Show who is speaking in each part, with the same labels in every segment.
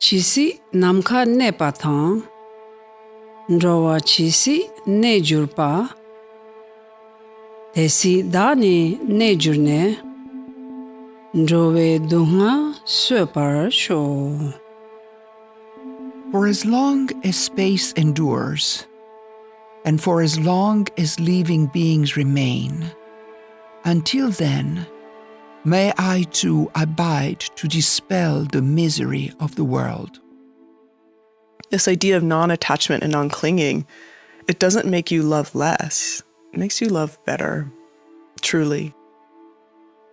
Speaker 1: Chisi namkha ne pathang, nrowa chisi ne jurpa, desi dani ne jurne, nrove dunga swepar sho.
Speaker 2: For as long as space endures, and for as long as living beings remain, until then, may I too abide to dispel the misery of the world.
Speaker 3: This idea of non-attachment and non-clinging, it doesn't make you love less. It makes you love better, truly.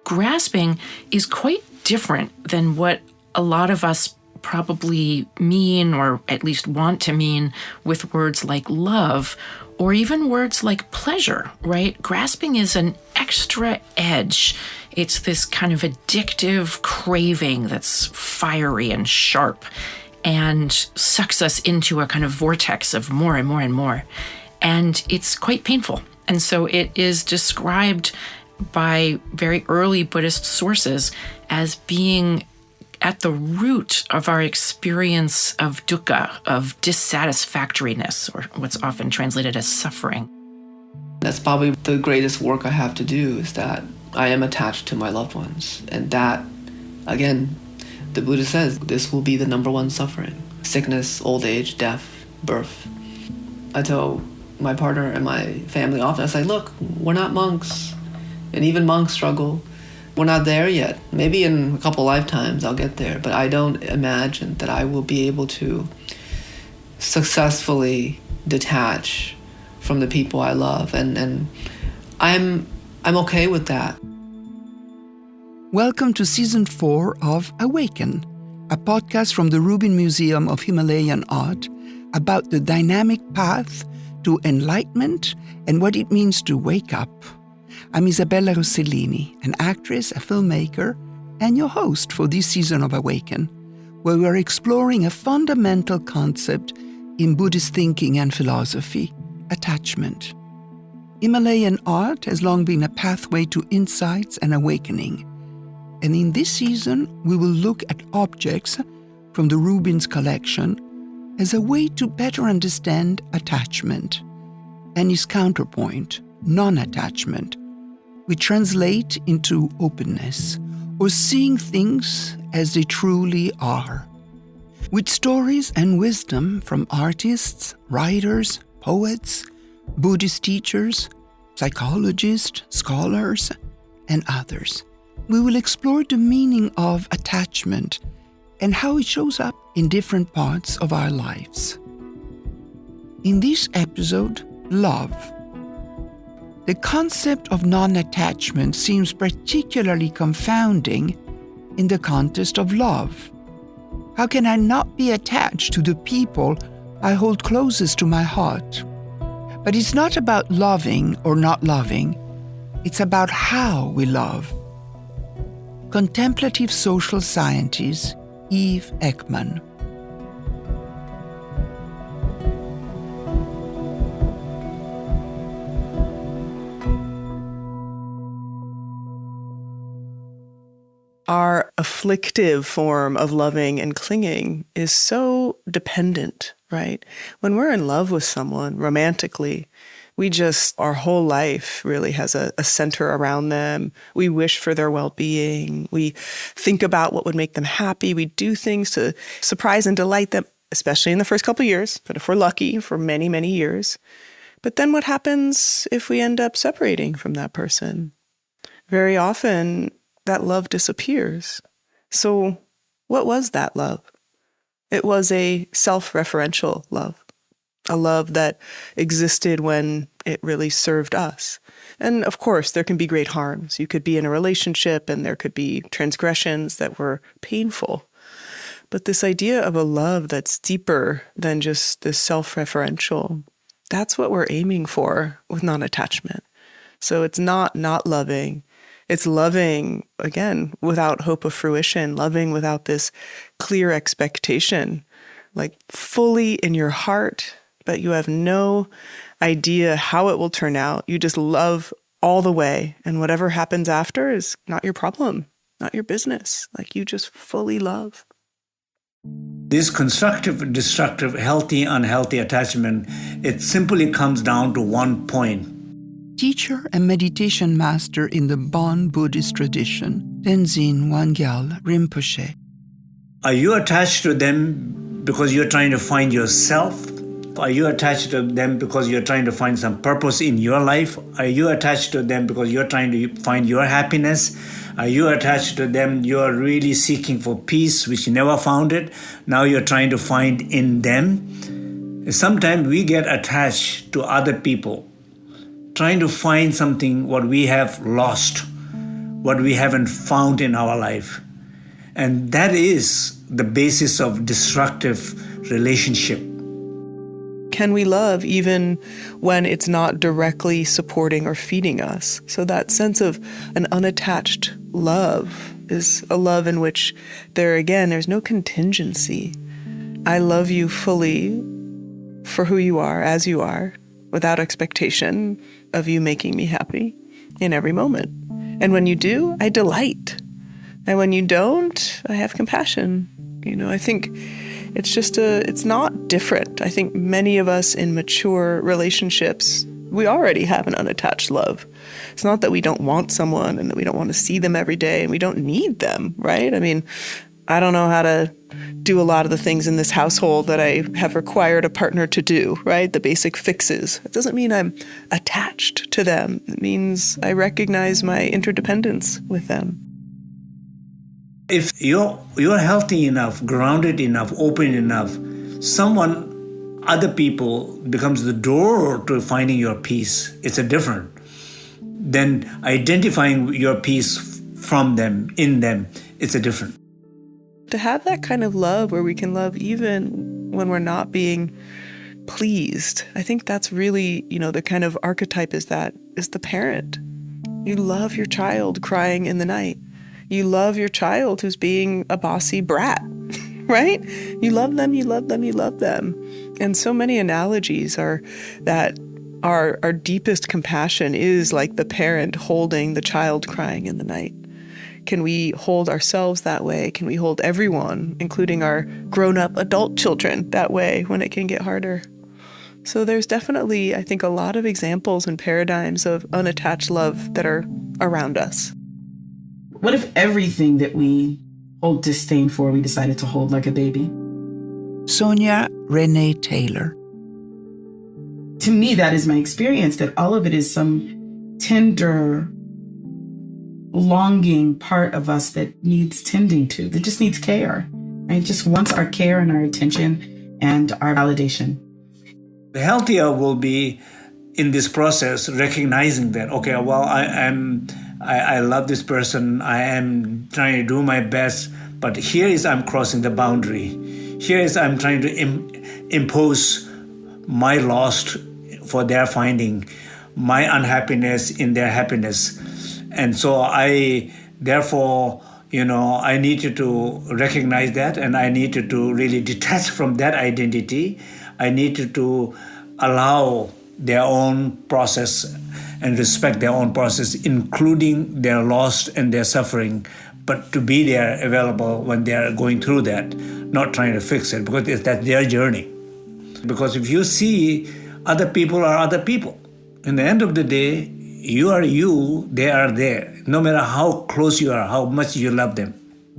Speaker 4: Grasping is quite different than what a lot of us probably mean, or at least want to mean, with words like love, or even words like pleasure, right? Grasping is an extra edge. It's this kind of addictive craving that's fiery and sharp and sucks us into a kind of vortex of more and more and more. And it's quite painful. And so it is described by very early Buddhist sources as being at the root of our experience of dukkha, of dissatisfactoriness, or what's often translated as suffering.
Speaker 5: That's probably the greatest work I have to do, is that I am attached to my loved ones. And that, again, the Buddha says, this will be the number one suffering. Sickness, old age, death, birth. I tell my partner and my family often, I say, look, we're not monks. And even monks struggle. We're not there yet. Maybe in a couple lifetimes I'll get there, but I don't imagine that I will be able to successfully detach from the people I love, and I'm okay with that.
Speaker 2: Welcome to Season 4 of AWAKEN, a podcast from the Rubin Museum of Himalayan Art about the dynamic path to enlightenment and what it means to wake up. I'm Isabella Rossellini, an actress, a filmmaker, and your host for this season of AWAKEN, where we're exploring a fundamental concept in Buddhist thinking and philosophy: attachment. Himalayan art has long been a pathway to insights and awakening. And in this season, we will look at objects from the Rubin's collection as a way to better understand attachment and its counterpoint, non-attachment, which translate into openness, or seeing things as they truly are. With stories and wisdom from artists, writers, poets, Buddhist teachers, psychologists, scholars, and others, we will explore the meaning of attachment and how it shows up in different parts of our lives. In this episode, love. The concept of non-attachment seems particularly confounding in the context of love. How can I not be attached to the people I hold closest to my heart? But it's not about loving or not loving. It's about how we love. Contemplative social scientist Eve Ekman.
Speaker 3: Our afflictive form of loving and clinging is so dependent, right? When we're in love with someone romantically, our whole life really has a center around them. We wish for their well-being. We think about what would make them happy. We do things to surprise and delight them, especially in the first couple of years, but if we're lucky, for many, many years. But then what happens if we end up separating from that person? Very often, that love disappears. So what was that love? It was a self-referential love, a love that existed when it really served us. And of course, there can be great harms. You could be in a relationship and there could be transgressions that were painful. But this idea of a love that's deeper than just this self-referential, that's what we're aiming for with non-attachment. So it's not loving. It's loving, again, without hope of fruition, loving without this clear expectation, like fully in your heart, but you have no idea how it will turn out. You just love all the way, and whatever happens after is not your problem, not your business. Like, you just fully love.
Speaker 6: This constructive, destructive, healthy, unhealthy attachment, it simply comes down to one point.
Speaker 2: Teacher and meditation master in the Bon Buddhist tradition, Tenzin Wangyal Rinpoche.
Speaker 6: Are you attached to them because you're trying to find yourself? Are you attached to them because you're trying to find some purpose in your life? Are you attached to them because you're trying to find your happiness? Are you attached to them? You're really seeking for peace, which you never found it. Now you're trying to find in them. Sometimes we get attached to other people, trying to find something what we have lost, what we haven't found in our life. And that is the basis of destructive relationship.
Speaker 3: Can we love even when it's not directly supporting or feeding us? So that sense of an unattached love is a love in which there's no contingency. I love you fully for who you are, as you are, without expectation of you making me happy in every moment. And when you do, I delight. And when you don't, I have compassion. I think it's not different. I think many of us in mature relationships, we already have an unattached love. It's not that we don't want someone and that we don't want to see them every day and we don't need them, right? I mean, I don't know how to do a lot of the things in this household that I have required a partner to do, right? The basic fixes. It doesn't mean I'm attached to them. It means I recognize my interdependence with them.
Speaker 6: If you're healthy enough, grounded enough, open enough, other people becomes the door to finding your peace. It's a different than identifying your peace from them, in them. It's a different.
Speaker 3: To have that kind of love where we can love even when we're not being pleased, I think that's really, the kind of archetype is the parent. You love your child crying in the night. You love your child who's being a bossy brat, right? You love them, you love them, you love them. And so many analogies are that our deepest compassion is like the parent holding the child crying in the night. Can we hold ourselves that way? Can we hold everyone, including our grown-up adult children, that way when it can get harder? So there's definitely, I think, a lot of examples and paradigms of unattached love that are around us.
Speaker 7: What if everything that we hold disdain for, we decided to hold like a baby?
Speaker 2: Sonya Renee Taylor.
Speaker 7: To me, that is my experience, that all of it is some tender, longing part of us that needs tending to, that just needs care, right? Just wants our care and our attention and our validation.
Speaker 6: The healthier will be in this process, recognizing that, okay, well, I love this person, I am trying to do my best, but here is I'm crossing the boundary. Here is I'm trying to impose my loss for their finding, my unhappiness in their happiness. And so I needed to recognize that, and I needed to really detach from that identity. I needed to allow their own process and respect their own process, including their loss and their suffering, but to be there available when they are going through that, not trying to fix it, because that's their journey. Because if you see other people are other people, in the end of the day, you are you, they are there, no matter how close you are, how much you love them.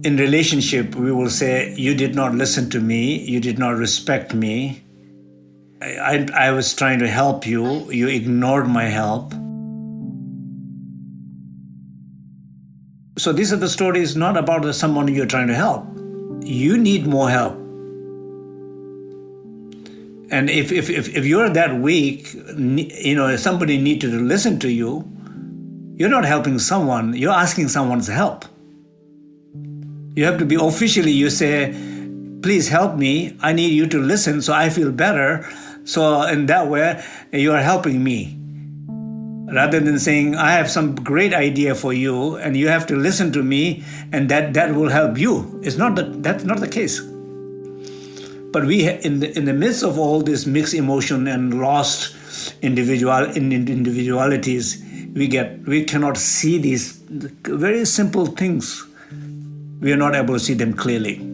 Speaker 6: In relationship, we will say, you did not listen to me, you did not respect me, I was trying to help you, you ignored my help. So these are the stories not about someone you're trying to help. You need more help. And if you're that weak, somebody needs to listen to you, you're not helping someone, you're asking someone's help. You have to be officially, you say, please help me, I need you to listen so I feel better. So in that way, you are helping me. Rather than saying, I have some great idea for you and you have to listen to me and that will help you. That's not the case. But we, in the midst of all this mixed emotion and lost individualities, we cannot see these very simple things. We are not able to see them clearly.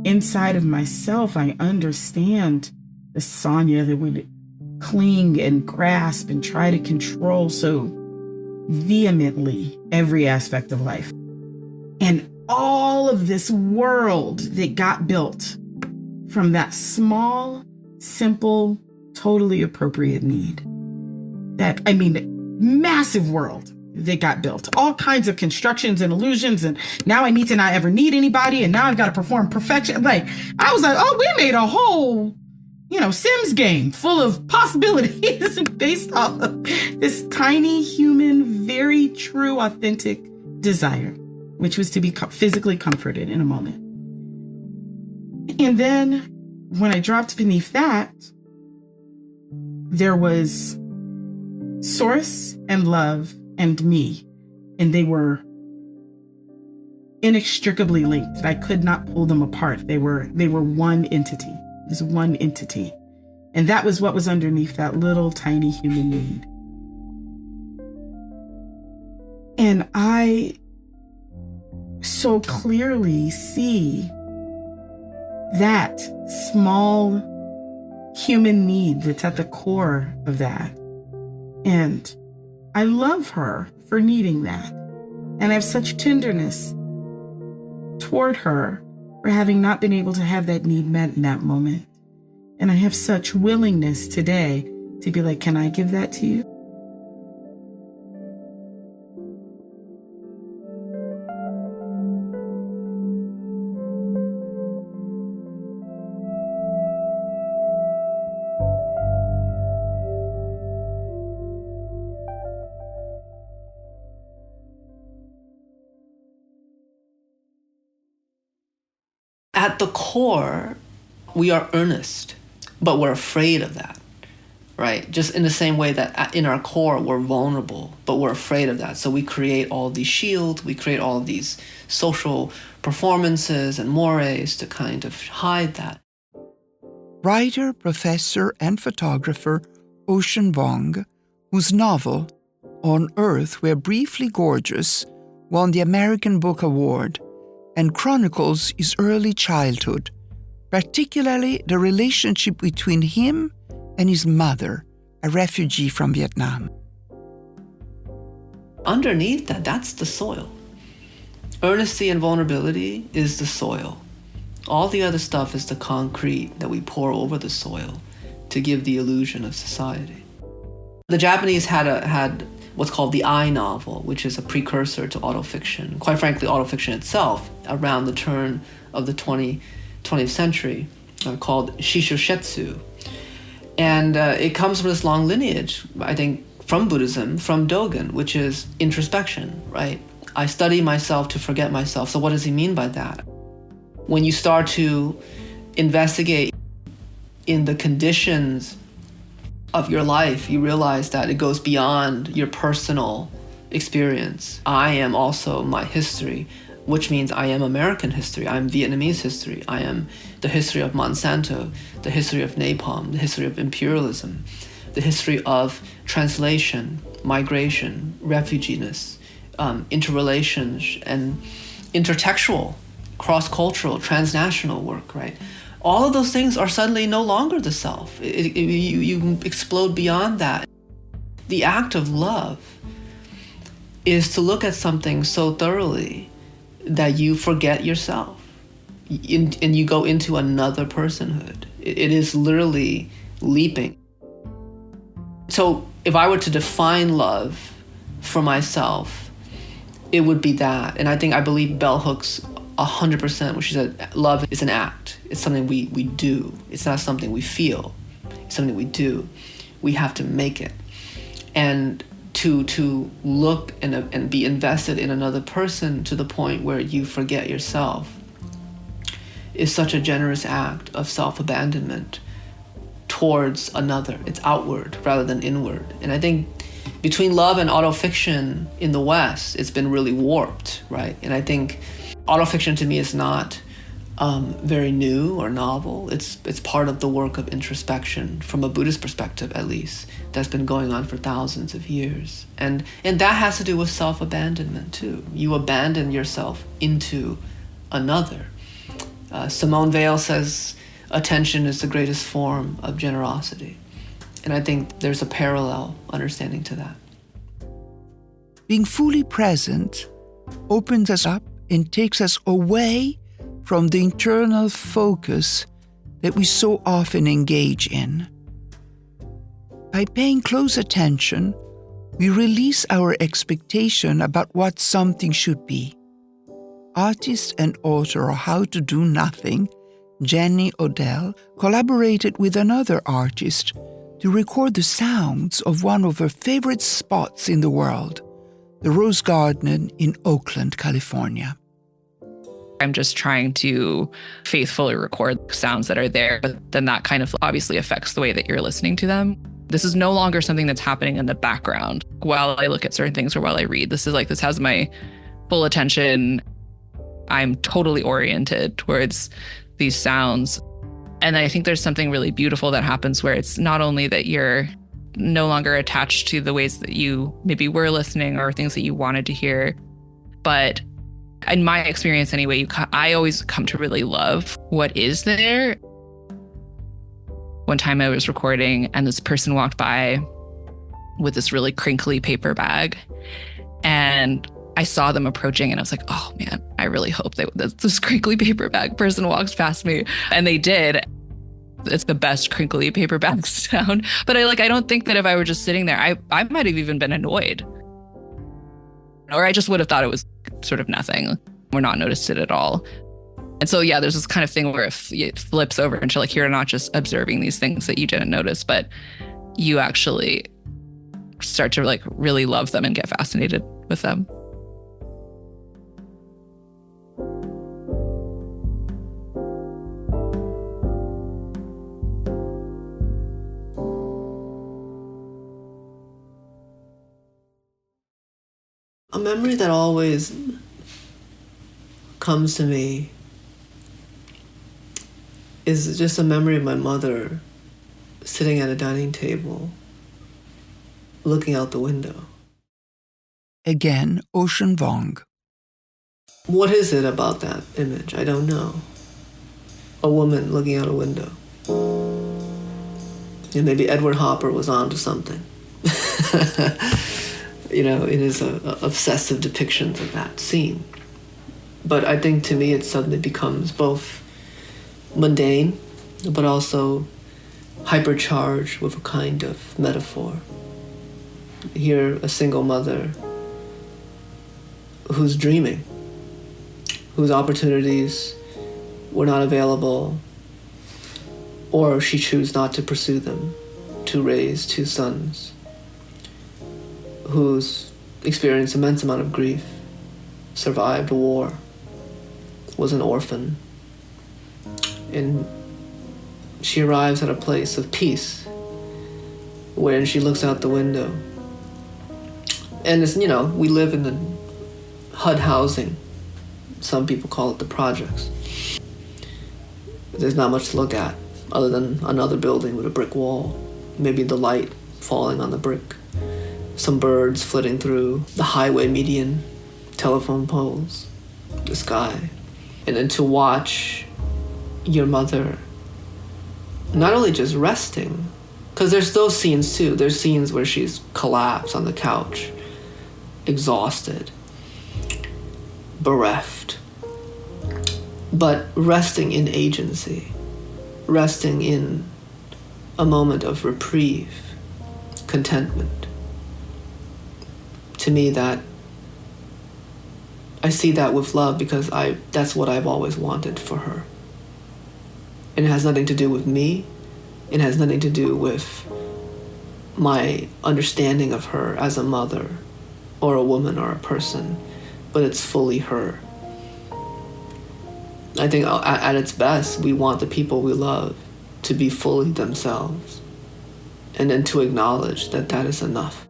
Speaker 7: inside of myself, I understand the Sonya that would cling and grasp and try to control so vehemently every aspect of life. And all of this world that got built from that small, simple, totally appropriate need. Massive world that got built. All kinds of constructions and illusions. And now I need to not ever need anybody. And now I've got to perform perfection. I was like, oh, we made a whole, Sims game full of possibilities based off of this tiny human, very true, authentic desire, which was to be physically comforted in a moment. And then when I dropped beneath that, there was source and love and me, and they were inextricably linked. I could not pull them apart. They were one entity. It was one entity. And that was what was underneath that little tiny human need. And I so clearly see that small human need that's at the core of that. And I love her for needing that. And I have such tenderness toward her for having not been able to have that need met in that moment. And I have such willingness today to be like, can I give that to you?
Speaker 5: At the core, we are earnest, but we're afraid of that, right? Just in the same way that in our core, we're vulnerable, but we're afraid of that. So we create all these shields, we create all of these social performances and mores to kind of hide that.
Speaker 2: Writer, professor, and photographer Ocean Vuong, whose novel, On Earth We're Briefly Gorgeous, won the American Book Award and chronicles his early childhood, particularly the relationship between him and his mother, a refugee from Vietnam.
Speaker 5: Underneath that, that's the soil. Earnesty and vulnerability is the soil. All the other stuff is the concrete that we pour over the soil to give the illusion of society. The Japanese had what's called the I novel, which is a precursor to autofiction. Quite frankly, autofiction itself, around the turn of the 20th century, called Shishoshetsu. And it comes from this long lineage, I think, from Buddhism, from Dogen, which is introspection, right? I study myself to forget myself. So what does he mean by that? When you start to investigate in the conditions of your life, you realize that it goes beyond your personal experience. I am also my history, which means I am American history, I am Vietnamese history, I am the history of Monsanto, the history of napalm, the history of imperialism, the history of translation, migration, refuginess, interrelations, and intertextual, cross-cultural, transnational work, right? All of those things are suddenly no longer the self. You explode beyond that. The act of love is to look at something so thoroughly that you forget yourself and you go into another personhood. It is literally leaping. So if I were to define love for myself, it would be that. And I believe Bell Hooks 100%, when she said love is an act. It's something we do. It's not something we feel. It's something we do. We have to make it. And to look and be invested in another person to the point where you forget yourself is such a generous act of self-abandonment towards another. It's outward rather than inward. And I think between love and autofiction in the West, it's been really warped, right? And I think autofiction to me is not very new or novel. It's part of the work of introspection from a Buddhist perspective, at least, that's been going on for thousands of years. And that has to do with self-abandonment too. You abandon yourself into another. Simone Weil says attention is the greatest form of generosity. And I think there's a parallel understanding to that.
Speaker 2: Being fully present opens us up and takes us away from the internal focus that we so often engage in. By paying close attention, we release our expectation about what something should be. Artist and author of How to Do Nothing, Jenny Odell, collaborated with another artist to record the sounds of one of her favorite spots in the world, the Rose Garden in Oakland, California.
Speaker 8: I'm just trying to faithfully record sounds that are there, but then that kind of obviously affects the way that you're listening to them. This is no longer something that's happening in the background while I look at certain things or while I read. This has my full attention. I'm totally oriented towards these sounds. And I think there's something really beautiful that happens where it's not only that you're no longer attached to the ways that you maybe were listening or things that you wanted to hear, but in my experience anyway, I always come to really love what is there. One time I was recording and this person walked by with this really crinkly paper bag, and I saw them approaching and I was like, oh man, I really hope that this crinkly paper bag person walks past me. And they did. It's the best crinkly paper bag sound. But I don't think that if I were just sitting there, I might have even been annoyed. Or I just would have thought it was sort of nothing or not noticed it at all. And so, yeah, there's this kind of thing where it flips over into you're not just observing these things that you didn't notice, but you actually start to really love them and get fascinated with them.
Speaker 5: A memory that always comes to me is just a memory of my mother sitting at a dining table, looking out the window.
Speaker 2: Again, Ocean Vuong.
Speaker 5: What is it about that image? I don't know. A woman looking out a window. And maybe Edward Hopper was onto something. It is an obsessive depiction of that scene. But I think to me it suddenly becomes both mundane, but also hypercharged with a kind of metaphor. Here, a single mother who's dreaming, whose opportunities were not available, or she chose not to pursue them, to raise two sons, who's experienced immense amount of grief, survived a war, was an orphan, and she arrives at a place of peace when she looks out the window. And it's, we live in the HUD housing. Some people call it the projects. There's not much to look at other than another building with a brick wall, maybe the light falling on the brick, some birds flitting through the highway median, telephone poles, the sky. And then to watch your mother not only just resting, because there's those scenes too. There's scenes where she's collapsed on the couch, exhausted, bereft, but resting in agency, resting in a moment of reprieve, contentment. To me, that I see that with love because that's what I've always wanted for her. And it has nothing to do with me. It has nothing to do with my understanding of her as a mother or a woman or a person, but it's fully her. I think at its best, we want the people we love to be fully themselves, and then to acknowledge that that is enough.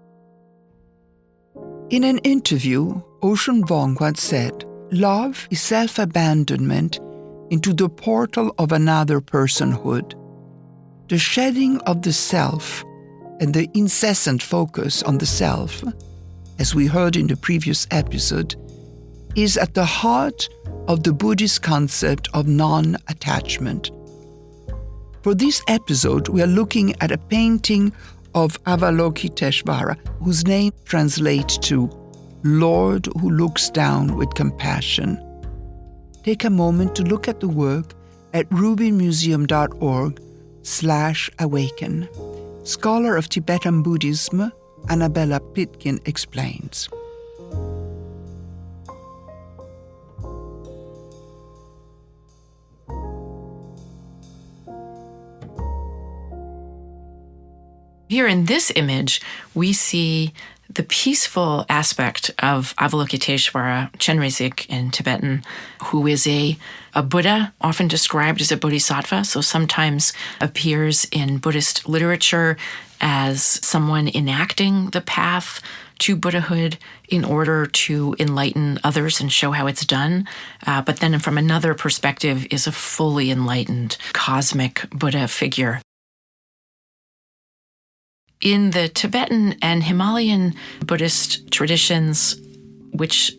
Speaker 2: In an interview, Ocean Vuong once said, "Love is self-abandonment into the portal of another personhood. The shedding of the self and the incessant focus on the self, as we heard in the previous episode, is at the heart of the Buddhist concept of non-attachment. For this episode, we are looking at a painting of Avalokiteshvara, whose name translates to Lord who looks down with compassion. Take a moment to look at the work at rubinmuseum.org/awaken. Scholar of Tibetan Buddhism, Annabella Pitkin explains.
Speaker 4: Here in this image, we see the peaceful aspect of Avalokiteshvara, Chenrezig in Tibetan, who is a Buddha, often described as a bodhisattva, so sometimes appears in Buddhist literature as someone enacting the path to Buddhahood in order to enlighten others and show how it's done. But then from another perspective is a fully enlightened cosmic Buddha figure. In the Tibetan and Himalayan Buddhist traditions, which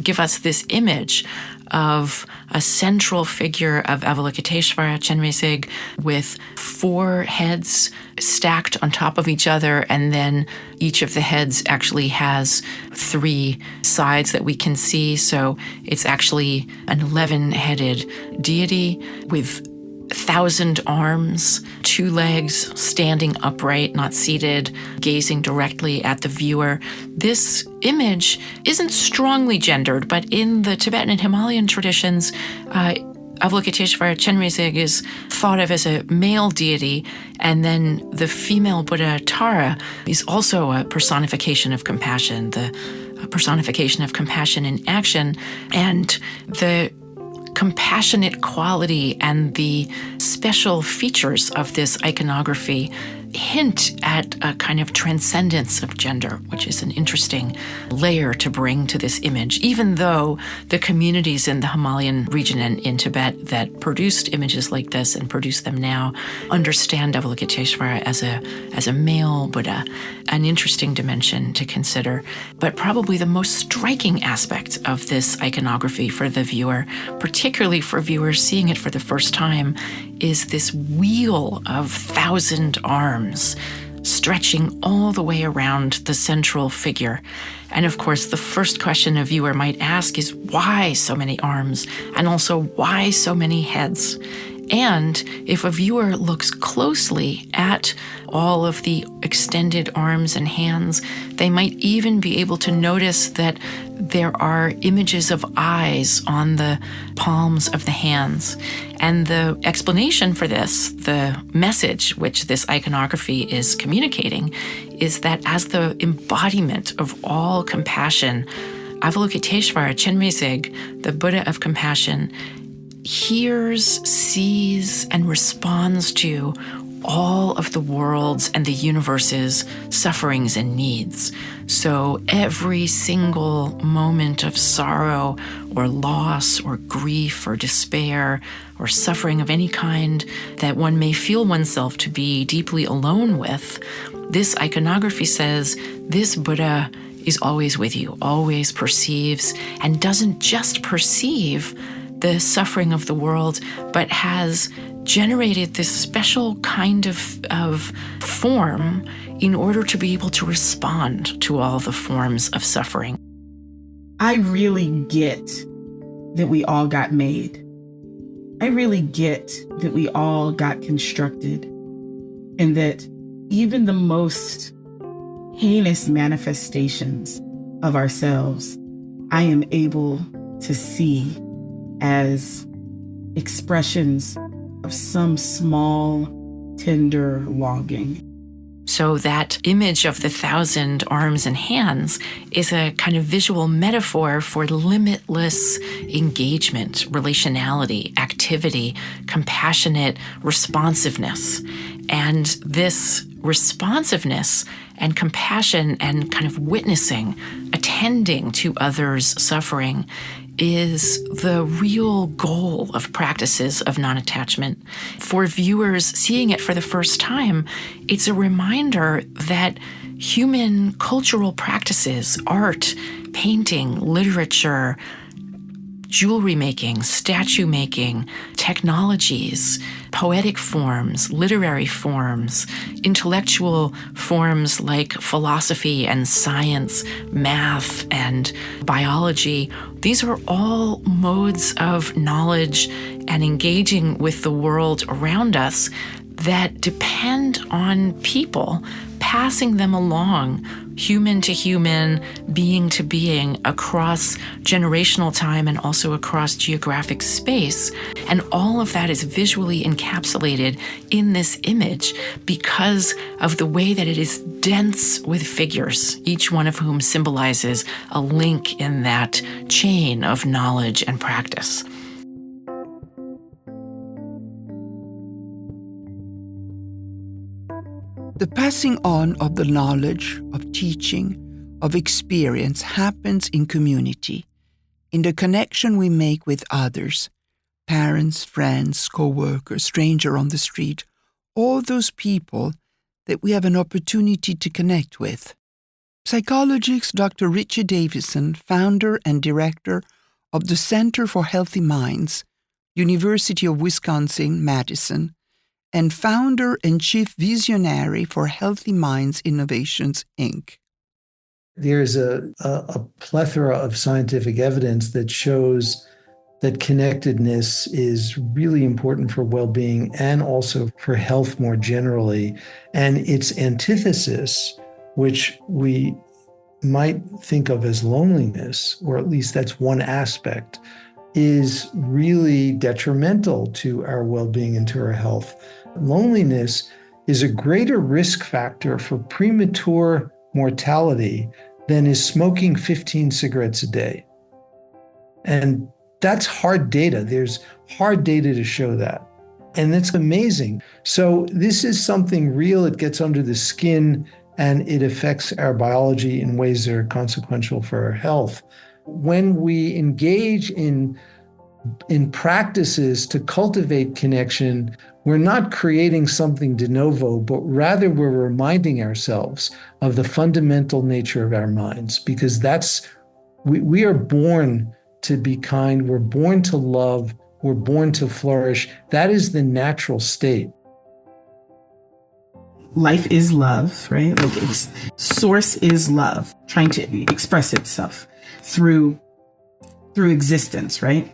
Speaker 4: give us this image of a central figure of Avalokiteshvara, Chenrezig, with 4 heads stacked on top of each other, and then each of the heads actually has 3 sides that we can see. So it's actually an 11-headed deity with 1,000 arms, 2 legs, standing upright, not seated, gazing directly at the viewer. This image isn't strongly gendered, but in the Tibetan and Himalayan traditions, Avalokiteshvara Chenrezig is thought of as a male deity, and then the female Buddha Tara is also a personification of compassion, a personification of compassion in action, and the compassionate quality and the special features of this iconography hint at a kind of transcendence of gender, which is an interesting layer to bring to this image, even though the communities in the Himalayan region and in Tibet that produced images like this and produce them now understand Avalokiteshvara as a male Buddha, an interesting dimension to consider. But probably the most striking aspect of this iconography for the viewer, particularly for viewers seeing it for the first time, is this wheel of 1,000 arms stretching all the way around the central figure. And of course, the first question a viewer might ask is, why so many arms? And also, why so many heads? And if a viewer looks closely at all of the extended arms and hands, they might even be able to notice that there are images of eyes on the palms of the hands. And the explanation for this, the message which this iconography is communicating, is that as the embodiment of all compassion, Avalokiteshvara Chenrezig, the Buddha of compassion, hears, sees, and responds to all of the world's and the universe's sufferings and needs. So every single moment of sorrow or loss or grief or despair or suffering of any kind that one may feel oneself to be deeply alone with, this iconography says this Buddha is always with you, always perceives, and doesn't just perceive the suffering of the world, but has generated this special kind of form in order to be able to respond to all the forms of suffering.
Speaker 7: I really get that we all got made. I really get that we all got constructed, and that even the most heinous manifestations of ourselves, I am able to see as expressions of some small, tender longing.
Speaker 4: So that image of the 1,000 arms and hands is a kind of visual metaphor for limitless engagement, relationality, activity, compassionate responsiveness. And this responsiveness and compassion and kind of witnessing, attending to others' suffering is the real goal of practices of non-attachment. For viewers seeing it for the first time, it's a reminder that human cultural practices, art, painting, literature, jewelry making, statue making, technologies, poetic forms, literary forms, intellectual forms like philosophy and science, math and biology. These are all modes of knowledge and engaging with the world around us that depend on people passing them along, human to human, being to being, across generational time and also across geographic space. And all of that is visually encapsulated in this image because of the way that it is dense with figures, each one of whom symbolizes a link in that chain of knowledge and practice.
Speaker 2: The passing on of the knowledge, of teaching, of experience happens in community, in the connection we make with others, parents, friends, co-workers, stranger on the street, all those people that we have an opportunity to connect with. Psychologist Dr. Richie Davidson, founder and director of the Center for Healthy Minds, University of Wisconsin-Madison, and founder and chief visionary for Healthy Minds Innovations, Inc.
Speaker 9: There's a plethora of scientific evidence that shows that connectedness is really important for well-being and also for health more generally. And its antithesis, which we might think of as loneliness, or at least that's one aspect, is really detrimental to our well-being and to our health. Loneliness is a greater risk factor for premature mortality than is smoking 15 cigarettes a day. And that's hard data. There's hard data to show that. And it's amazing. So this is something real. It gets under the skin and it affects our biology in ways that are consequential for our health. When we engage in practices to cultivate connection, we're not creating something de novo, but rather we're reminding ourselves of the fundamental nature of our minds, because we are born to be kind, we're born to love, we're born to flourish. That is the natural state.
Speaker 7: Life is love, right? Like source is love, trying to express itself through existence, right?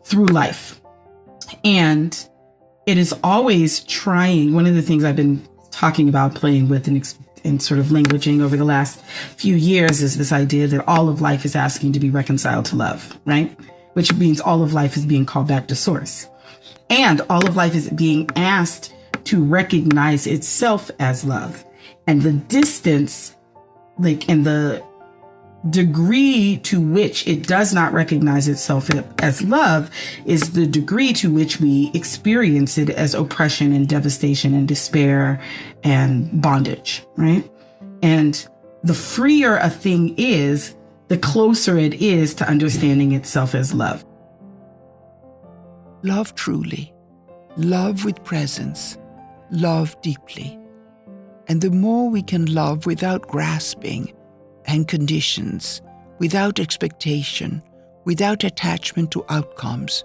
Speaker 7: Through life. And it is always trying. One of the things I've been talking about, playing with and sort of languaging over the last few years is this idea that all of life is asking to be reconciled to love, right? Which means all of life is being called back to source. And all of life is being asked to recognize itself as love. And the distance, and the degree to which it does not recognize itself as love is the degree to which we experience it as oppression and devastation and despair and bondage, right? And the freer a thing is, the closer it is to understanding itself as love.
Speaker 2: Love truly, love with presence, love deeply. And the more we can love without grasping and conditions, without expectation, without attachment to outcomes,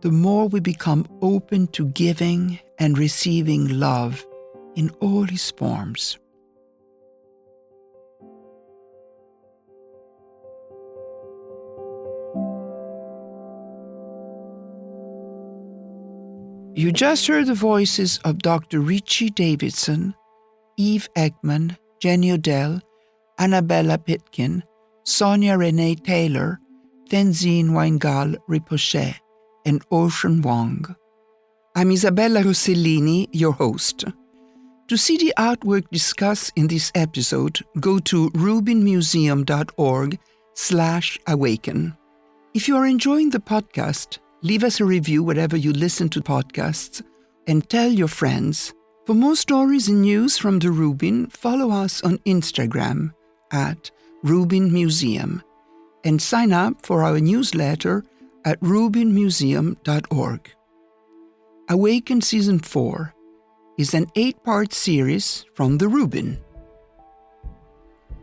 Speaker 2: the more we become open to giving and receiving love in all its forms. You just heard the voices of Dr. Richie Davidson, Eve Ekman, Jenny Odell, Annabella Pitkin, Sonya Renee Taylor, Tenzin Wangyal Rinpoche, and Ocean Vuong. I'm Isabella Rossellini, your host. To see the artwork discussed in this episode, go to rubinmuseum.org/awaken. If you are enjoying the podcast, leave us a review wherever you listen to podcasts and tell your friends. For more stories and news from the Rubin, follow us on Instagram at Rubin Museum and sign up for our newsletter at rubinmuseum.org. Awaken Season 4 is an 8-part series from the Rubin.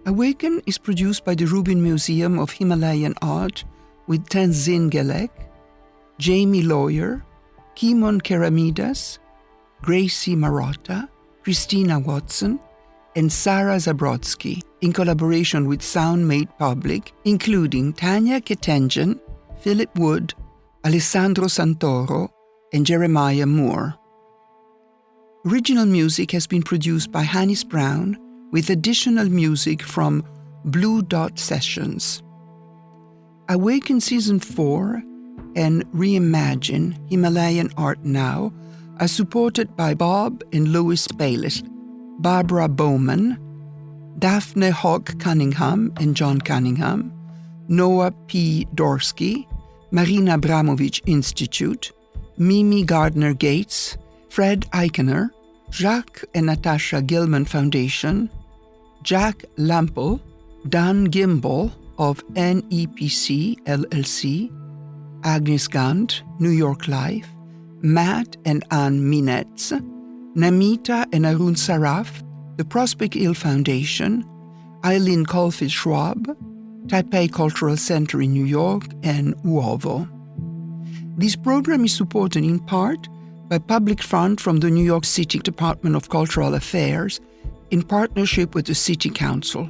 Speaker 2: Awaken is produced by the Rubin Museum of Himalayan Art, with Tenzin Gelek, Jamie Lawyer, Kimon Keramidas, Gracie Marotta, Christina Watson, and Sarah Zabrodsky, in collaboration with Sound Made Public, including Tanya Ketenjan, Philip Wood, Alessandro Santoro, and Jeremiah Moore. Original music has been produced by Hannis Brown, with additional music from Blue Dot Sessions. Awaken Season 4 and Reimagine Himalayan Art Now are supported by Bob and Louis Bayless, Barbara Bowman, Daphne Hogg Cunningham and John Cunningham, Noah P. Dorsky, Marina Abramovich Institute, Mimi Gardner Gates, Fred Eichener, Jacques and Natasha Gilman Foundation, Jack Lampel, Dan Gimbel of NEPC LLC, Agnes Gant, New York Life, Matt and Ann Minetz, Namita and Arun Saraf, the Prospect Hill Foundation, Eileen Caulfield Schwab, Taipei Cultural Center in New York, and Uovo. This program is supported in part by public fund from the New York City Department of Cultural Affairs in partnership with the City Council.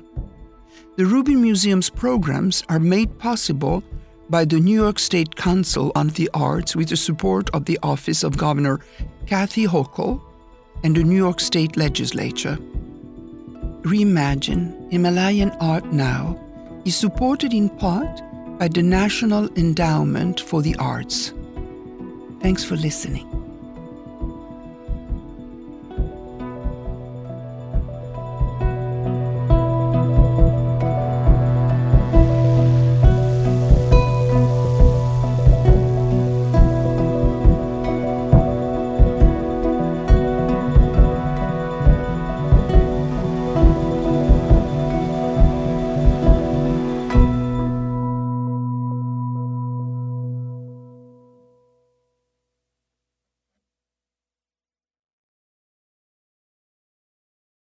Speaker 2: The Rubin Museum's programs are made possible by the New York State Council on the Arts with the support of the Office of Governor Kathy Hochul and the New York State Legislature. Reimagine Himalayan Art Now is supported in part by the National Endowment for the Arts. Thanks for listening.